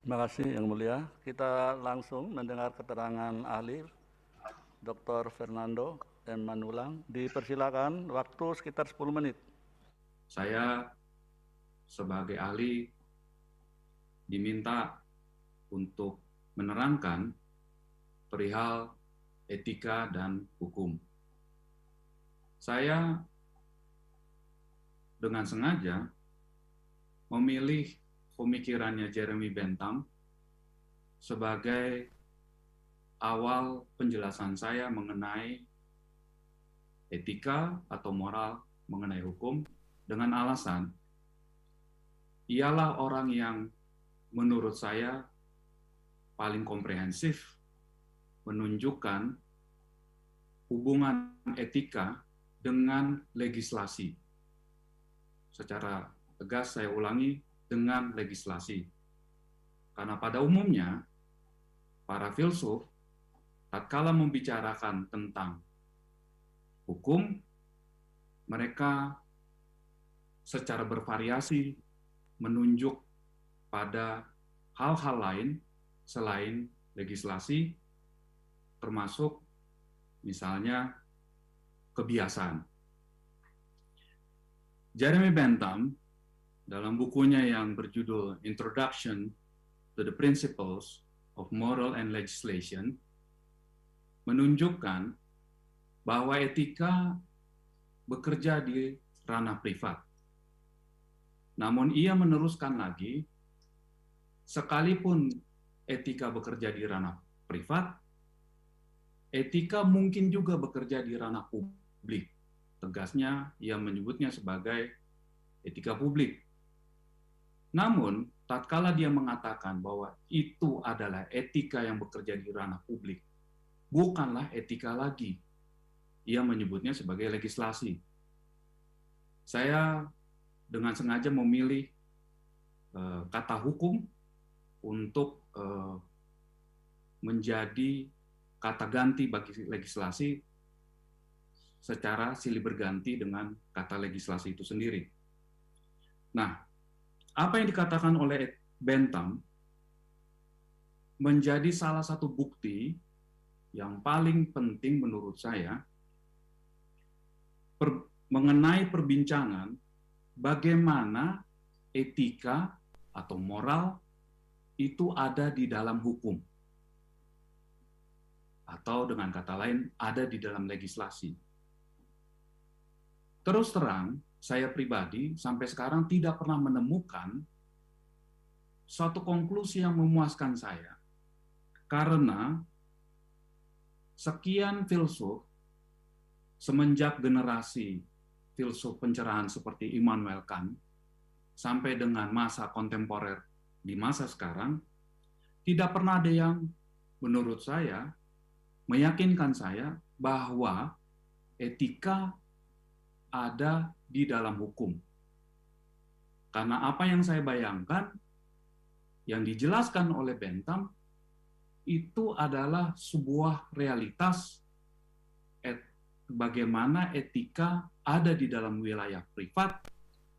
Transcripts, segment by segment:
Terima kasih Yang Mulia. Kita langsung mendengar keterangan ahli Dr. Fernando M. Manulang. Dipersilakan waktu sekitar 10 menit. Saya sebagai ahli diminta untuk menerangkan perihal etika dan hukum. Saya dengan sengaja memilih pemikirannya Jeremy Bentham sebagai awal penjelasan saya mengenai etika atau moral mengenai hukum, dengan alasan ialah orang yang menurut saya paling komprehensif menunjukkan hubungan etika dengan legislasi. Secara tegas saya ulangi, dengan legislasi. Karena pada umumnya para filsuf tatkala membicarakan tentang hukum, mereka secara bervariasi menunjuk pada hal-hal lain selain legislasi, termasuk misalnya kebiasaan. Jeremy Bentham dalam bukunya yang berjudul Introduction to the Principles of Moral and Legislation menunjukkan bahwa etika bekerja di ranah privat. Namun ia meneruskan lagi, sekalipun etika bekerja di ranah privat, etika mungkin juga bekerja di ranah publik. Tegasnya, ia menyebutnya sebagai etika publik. Namun, tatkala dia mengatakan bahwa itu adalah etika yang bekerja di ranah publik, bukanlah etika lagi. Ia menyebutnya sebagai legislasi. Saya dengan sengaja memilih kata hukum untuk menjadi kata ganti bagi legislasi secara silih berganti dengan kata legislasi itu sendiri. Nah, apa yang dikatakan oleh Bentham menjadi salah satu bukti yang paling penting menurut saya mengenai perbincangan bagaimana etika atau moral itu ada di dalam hukum. Atau dengan kata lain, ada di dalam legislasi. Terus terang, saya pribadi sampai sekarang tidak pernah menemukan suatu konklusi yang memuaskan saya. Karena sekian filsuf, semenjak generasi filsuf pencerahan seperti Immanuel Kant, sampai dengan masa kontemporer di masa sekarang, tidak pernah ada yang menurut saya meyakinkan saya bahwa etika ada di dalam hukum. Karena apa yang saya bayangkan, yang dijelaskan oleh Bentham, itu adalah sebuah realitas bagaimana etika ada di dalam wilayah privat,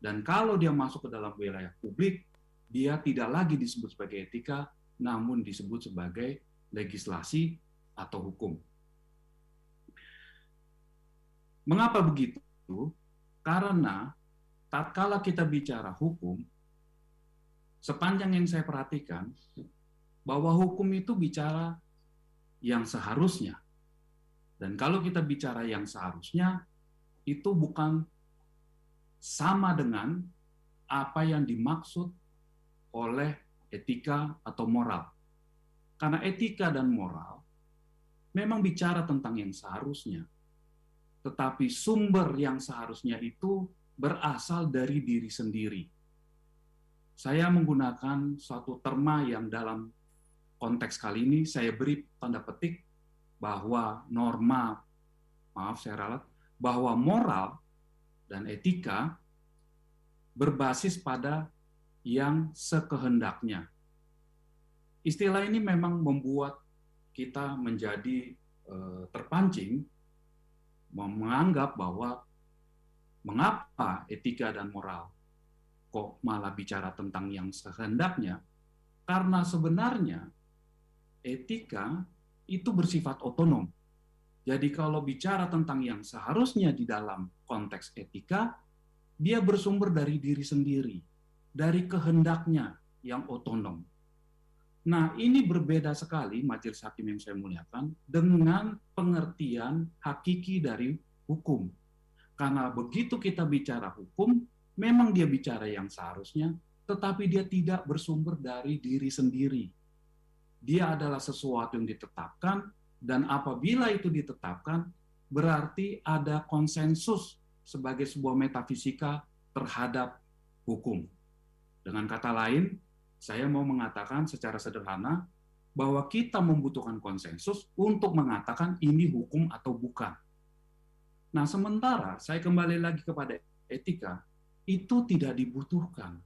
dan kalau dia masuk ke dalam wilayah publik, dia tidak lagi disebut sebagai etika, namun disebut sebagai legislasi atau hukum. Mengapa begitu? Karena tatkala kita bicara hukum, sepanjang yang saya perhatikan, bahwa hukum itu bicara yang seharusnya. Dan kalau kita bicara yang seharusnya, itu bukan sama dengan apa yang dimaksud oleh etika atau moral. Karena etika dan moral memang bicara tentang yang seharusnya. Tetapi sumber yang seharusnya itu berasal dari diri sendiri. Saya menggunakan suatu terma yang dalam konteks kali ini saya beri tanda petik bahwa norma, maaf saya ralat, bahwa moral dan etika berbasis pada yang sekehendaknya. Istilah ini memang membuat kita menjadi terpancing menganggap bahwa mengapa etika dan moral kok malah bicara tentang yang sehendaknya, Karena sebenarnya etika itu bersifat otonom. Jadi kalau bicara tentang yang seharusnya di dalam konteks etika, dia bersumber dari diri sendiri, dari kehendaknya yang otonom. Nah, ini berbeda sekali majelis hakim yang saya muliakan dengan pengertian hakiki dari hukum. Karena begitu kita bicara hukum, memang dia bicara yang seharusnya, tetapi dia tidak bersumber dari diri sendiri. Dia adalah sesuatu yang ditetapkan, dan apabila itu ditetapkan, berarti ada konsensus sebagai sebuah metafisika terhadap hukum. Dengan kata lain, saya mau mengatakan secara sederhana bahwa kita membutuhkan konsensus untuk mengatakan ini hukum atau bukan. Nah, sementara saya kembali lagi kepada etika, itu tidak dibutuhkan.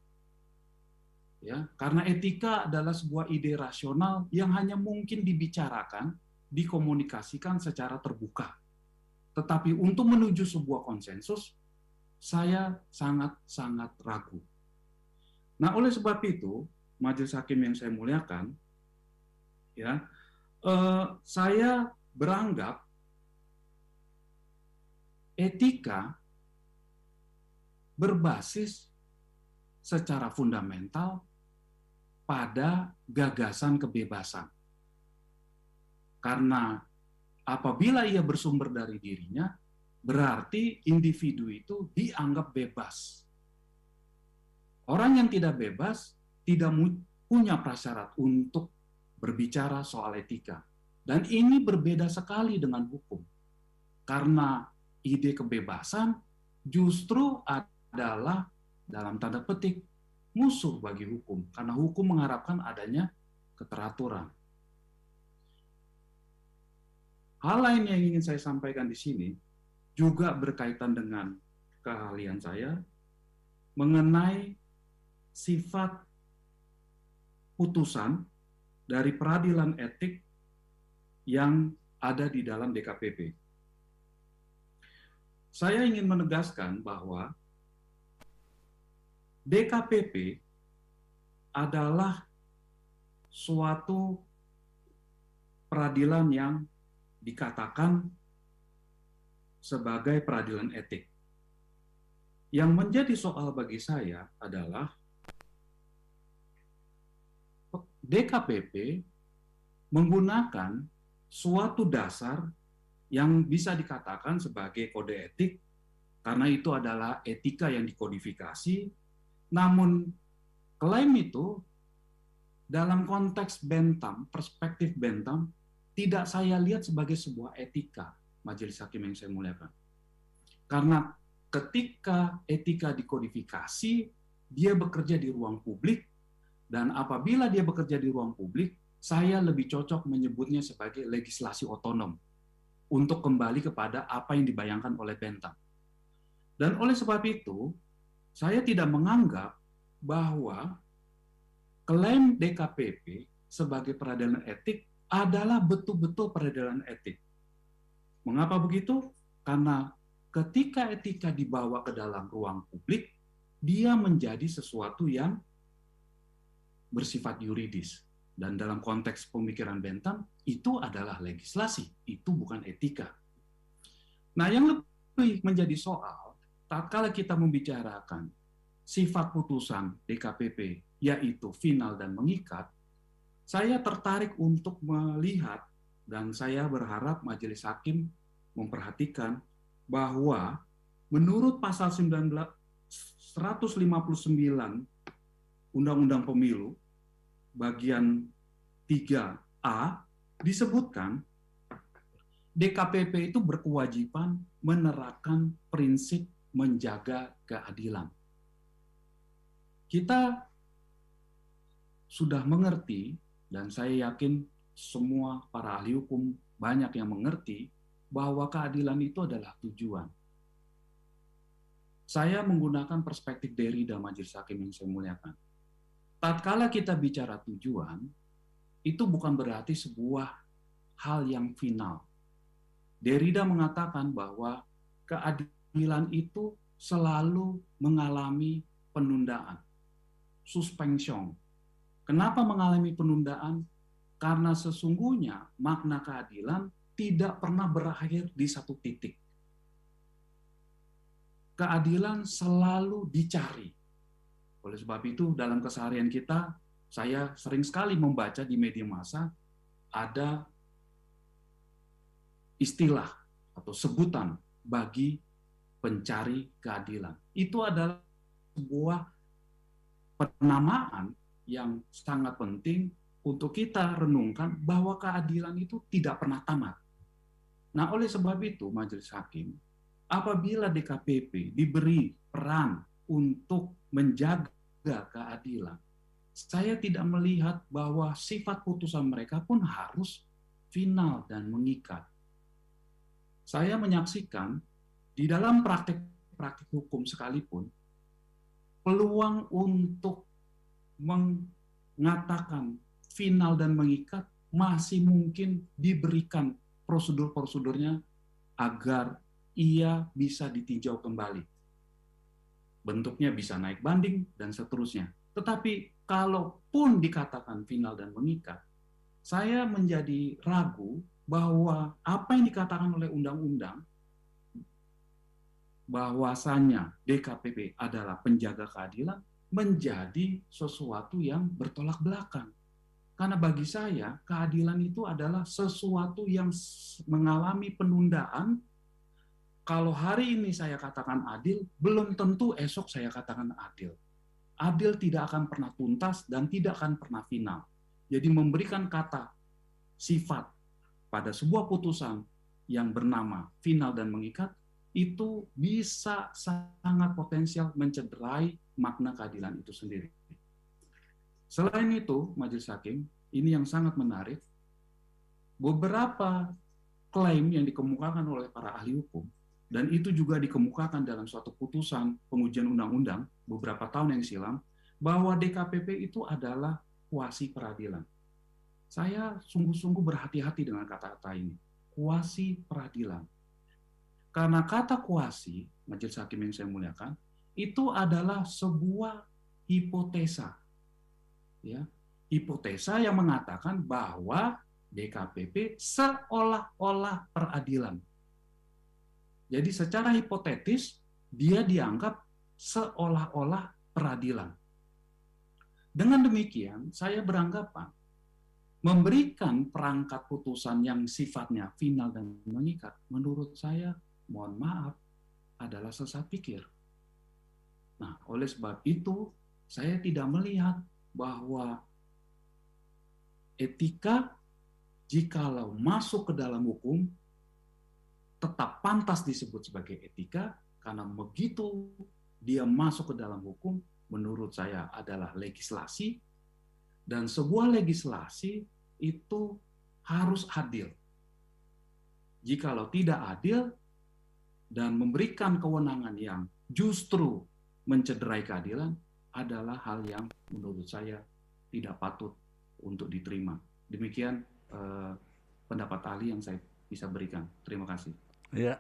Ya, karena etika adalah sebuah ide rasional yang hanya mungkin dibicarakan, dikomunikasikan secara terbuka. Tetapi untuk menuju sebuah konsensus, saya sangat-sangat ragu. Nah, oleh sebab itu, majelis hakim yang saya muliakan, ya, saya beranggap etika berbasis secara fundamental pada gagasan kebebasan. Karena apabila ia bersumber dari dirinya, berarti individu itu dianggap bebas. Orang yang tidak bebas tidak punya prasyarat untuk berbicara soal etika. Dan ini berbeda sekali dengan hukum. Karena ide kebebasan justru adalah dalam tanda petik musuh bagi hukum. Karena hukum mengharapkan adanya keteraturan. Hal lain yang ingin saya sampaikan di sini juga berkaitan dengan keahlian saya mengenai sifat putusan dari peradilan etik yang ada di dalam DKPP. Saya ingin menegaskan bahwa DKPP adalah suatu peradilan yang dikatakan sebagai peradilan etik. Yang menjadi soal bagi saya adalah DKPP menggunakan suatu dasar yang bisa dikatakan sebagai kode etik, karena itu adalah etika yang dikodifikasi, namun klaim itu dalam konteks Bentham, perspektif Bentham, tidak saya lihat sebagai sebuah etika, majelis hakim yang saya muliakan. Karena ketika etika dikodifikasi, dia bekerja di ruang publik, dan apabila dia bekerja di ruang publik, saya lebih cocok menyebutnya sebagai legislasi otonom untuk kembali kepada apa yang dibayangkan oleh Bentham. Dan oleh sebab itu, saya tidak menganggap bahwa klaim DKPP sebagai peradilan etik adalah betul-betul peradilan etik. Mengapa begitu? Karena ketika etika dibawa ke dalam ruang publik, dia menjadi sesuatu yang bersifat yuridis. Dan dalam konteks pemikiran Bentham, itu adalah legislasi, itu bukan etika. Nah, yang lebih menjadi soal, tatkala kita membicarakan sifat putusan DKPP, yaitu final dan mengikat, saya tertarik untuk melihat, dan saya berharap majelis hakim memperhatikan bahwa menurut pasal 159 Undang-Undang Pemilu, bagian 3A, disebutkan DKPP itu berkewajiban menerapkan prinsip menjaga keadilan. Kita sudah mengerti, dan saya yakin semua para ahli hukum banyak yang mengerti, bahwa keadilan itu adalah tujuan. Saya menggunakan perspektif Derrida majelis hakim yang saya muliakan. Tatkala kita bicara tujuan, itu bukan berarti sebuah hal yang final. Derrida mengatakan bahwa keadilan itu selalu mengalami penundaan, suspension. Kenapa mengalami penundaan? Karena sesungguhnya makna keadilan tidak pernah berakhir di satu titik. Keadilan selalu dicari. Oleh sebab itu, dalam keseharian kita, saya sering sekali membaca di media massa ada istilah atau sebutan bagi pencari keadilan. Itu adalah sebuah penamaan yang sangat penting untuk kita renungkan bahwa keadilan itu tidak pernah tamat. Nah, oleh sebab itu, Majelis Hakim, apabila DKPP diberi peran untuk menjaga keadilan, saya tidak melihat bahwa sifat putusan mereka pun harus final dan mengikat. Saya menyaksikan di dalam praktik hukum sekalipun, peluang untuk mengatakan final dan mengikat masih mungkin diberikan prosedur-prosedurnya agar ia bisa ditinjau kembali. Bentuknya bisa naik banding dan seterusnya. Tetapi kalaupun dikatakan final dan mengikat, saya menjadi ragu bahwa apa yang dikatakan oleh undang-undang bahwasanya DKPP adalah penjaga keadilan menjadi sesuatu yang bertolak belakang. Karena bagi saya, keadilan itu adalah sesuatu yang mengalami penundaan. Kalau hari ini saya katakan adil, belum tentu esok saya katakan adil. Adil tidak akan pernah tuntas dan tidak akan pernah final. Jadi memberikan kata sifat pada sebuah putusan yang bernama final dan mengikat, itu bisa sangat potensial mencederai makna keadilan itu sendiri. Selain itu, Majelis Hakim, ini yang sangat menarik, beberapa klaim yang dikemukakan oleh para ahli hukum, dan itu juga dikemukakan dalam suatu putusan pengujian undang-undang beberapa tahun yang silam, bahwa DKPP itu adalah kuasi peradilan. Saya sungguh-sungguh berhati-hati dengan kata-kata ini, kuasi peradilan. Karena kata kuasi, Majelis Hakim yang saya muliakan, itu adalah sebuah hipotesa. Ya, hipotesa yang mengatakan bahwa DKPP seolah-olah peradilan. Jadi secara hipotetis, dia dianggap seolah-olah peradilan. Dengan demikian, saya beranggapan memberikan perangkat putusan yang sifatnya final dan mengikat, menurut saya, mohon maaf, adalah sesat pikir. Nah, oleh sebab itu, saya tidak melihat bahwa etika, jikalau masuk ke dalam hukum, tetap pantas disebut sebagai etika, karena begitu dia masuk ke dalam hukum, menurut saya adalah legislasi, dan sebuah legislasi itu harus adil. Jikalau tidak adil dan memberikan kewenangan yang justru mencederai keadilan, adalah hal yang menurut saya tidak patut untuk diterima. Demikian pendapat ahli yang saya bisa berikan. Terima kasih. Ya,